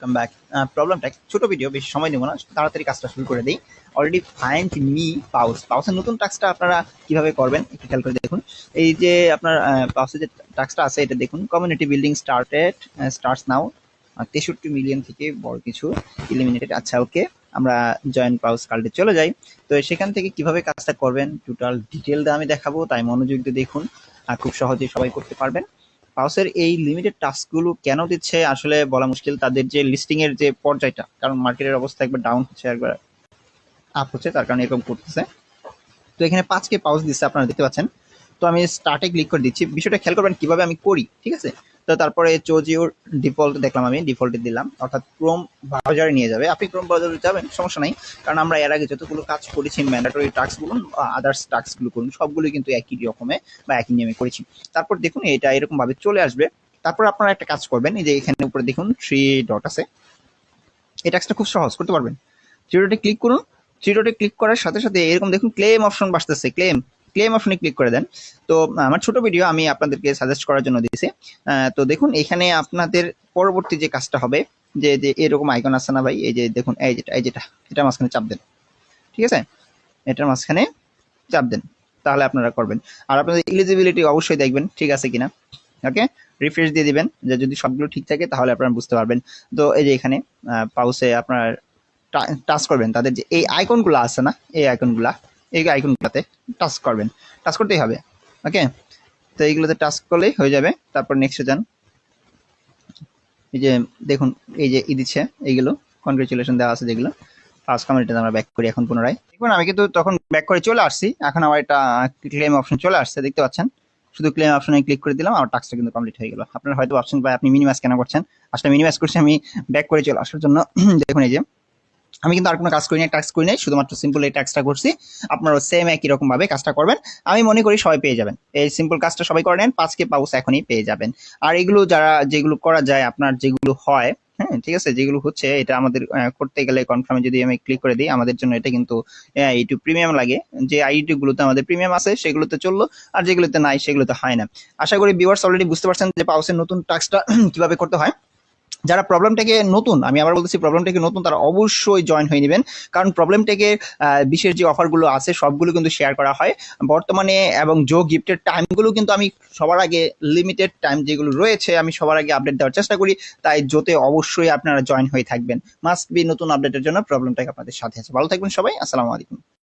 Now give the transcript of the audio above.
Welcome back. প্রবলেমটা ছোট video, বেশি সময় নেব না, তাড়াতাড়ি কাজটা শুরু করে দিই। অলরেডি ফাইন্ড মি পাউসের নতুন টাস্কটা আপনারা কিভাবে করবেন একটু খেয়াল করে দেখুন। এই যে আপনার পাউসের যে টাস্কটা আছে এটা দেখুন, community building starts now, 63 million থেকে বড় কিছু ইলিমিনেটেড। আচ্ছা ওকে, আমরা জয়েন্ট পাউস কাল্টে চলে যাই। তো সেখান থেকে কিভাবে কাজটা করবেন টোটাল ডিটেলটা আমি দেখাবো, তাই মনোযোগ দিয়ে দেখুন। খুব সহজেই সবাই করতে পারবেন। পাউসের এই লিমিটেড টাস্কগুলো কেন দিচ্ছে আসলে বলা মুশকিল। তাদের যে লিস্টিং এর যে পর্যায়টা, কারণ মার্কেটের অবস্থা একবার ডাউন হচ্ছে একবার আপ হচ্ছে, তার কারণে এরকম করতেছে। তো এখানে 5K পাউস দিচ্ছে আপনারা দেখতে পাচ্ছেন। তো আমি স্টার্টে ক্লিক করে দিচ্ছি। বিষয়টা খেয়াল করবেন কিভাবে আমি করি, ঠিক আছে। তো তারপরে চোজ ইউর ডিফল্ট দেখলাম, আমি ডিফল্টে দিলাম, অর্থাৎ ক্রোম ব্রাউজারে নিয়ে যাবে। আপনি ক্রোম ব্রাউজারে যাবেন, সমস্যা নাই, কারণ আমরা এর আগে যতগুলো কাজ করেছি ম্যান্ডেটরি টাস্ক বলুন, আদার্স টাস্কগুলো করুন, সবগুলো কিন্তু একই রকমে বা একই নিয়মে করেছি। তারপর দেখুন এটা এরকম ভাবে চলে আসবে। তারপর আপনারা একটা কাজ করবেন, এই যে এখানে উপরে দেখুন 3 ডট আছে, এই টাস্কটা খুব সহজ করতে পারবেন। 3 ডটে ক্লিক করুন। 3 ডটে ক্লিক করার সাথে সাথে এরকম দেখুন ক্লেম অপশন বাসতেছে, ক্লেম অপশনে ক্লিক করে দেন। তো আমার ছোট ভিডিও আমি আপনাদেরকে সাজেস্ট করার জন্য দিয়েছি। তো দেখুন এখানে আপনাদের পরবর্তী যে কাজটা হবে, যে যে এরকম আইকন আছে না ভাই, এই যে দেখুন এই যেটা এটা মাঝখানে চাপ দেন, ঠিক আছে, এটার মাঝখানে চাপ দেন, তাহলে আপনারা করবেন। আর আপনাদের এলিজিবিলিটি অবশ্যই দেখবেন ঠিক আছে কিনা। ওকে, রিফ্রেশ দিয়ে দিবেন, যে যদি সবগুলো ঠিক থাকে তাহলে আপনারা বুঝতে পারবেন। তো এই যে এখানে পাউসে আপনার টাচ করবেন, তাদের যে এই আইকনগুলো আছে না, এই আইকনগুলোতে টাচ করবেন, টাচ করতেই হবে। ওকে, তো এইগুলোতে টাচ করলেই হয়ে যাবে। তারপর নেক্সটে যান। এই যে দেখুন এই যে দিচ্ছে, এইগুলো কনগ্রেচুলেশন দেওয়া আছে যেগুলো। ফার্স্ট কমেন্টে আমরা ব্যাক করি এখন পুনরায়। দেখুন আমি কিন্তু তখন ব্যাক করে চলে আসছি, এখন আমার এটা ক্লেম অপশন চলে আসছে দেখতে পাচ্ছেন। শুধু ক্লেম অপশনে ক্লিক করে দিলাম, আমার টাস্কটা কিন্তু কমপ্লিট হয়ে গেল। আপনারা হয়তো ভাবছেন ভাই আপনি মিনিমাইজ কেন করছেন, আসলে মিনিমাইজ করছি আমি ব্যাক করে চলে আসার জন্য। দেখুন এই যে আমি কিন্তু আর কোনো কাজ করি নাই, টাস্ক করি নাই, শুধুমাত্র সিম্পল এই টাস্কটা করছি। আপনারাও সেম একই রকম ভাবে কাজটা করবেন, আমি মনে করি সবাই পেয়ে যাবেন। এই সিম্পল কাজটা সবাই করে নেন, 5K পাউস এখনই পেয়ে যাবেন। আর এগুলো যেগুলো করা যায়, আপনার যেগুলো হয়, হ্যাঁ ঠিক আছে, যেগুলো হচ্ছে এটা আমাদের করতে গেলে কনফার্মে যদি আমি ক্লিক করে দিই, আমাদের জন্য এটা কিন্তু ইউটিউব প্রিমিয়াম লাগে। যে ইউটিউব গুলোতে আমাদের প্রিমিয়াম আছে সেগুলোতে চললো, আর যেগুলোতে নাই সেগুলোতে হয় না। আশা করি ভিউয়ার্স অলরেডি বুঝতে পারছেন যে পাউসের নতুন টাস্কটা কিভাবে করতে হয়। যারা প্রবলেমটাকে নতুন, আমি আবার বলতেছি প্রবলেমটাকে নতুন, তারা অবশ্যই জয়েন হয়ে নেবেন, কারণ প্রবলেমটাকে বিশেষ যে অফারগুলো আছে সবগুলো কিন্তু শেয়ার করা হয় বর্তমানে, এবং জো গিফটের টাইমগুলো কিন্তু আমি সবার আগে, লিমিটেড টাইম যেগুলো রয়েছে আমি সবার আগে আপডেট দেওয়ার চেষ্টা করি। তাই জোতে অবশ্যই আপনারা জয়েন হয়ে থাকবেন, মাস্ট বি নতুন আপডেটের জন্য। প্রবলেমটাকে আপনাদের সাথে আছে। ভালো থাকবেন সবাই, আসসালামু আলাইকুম।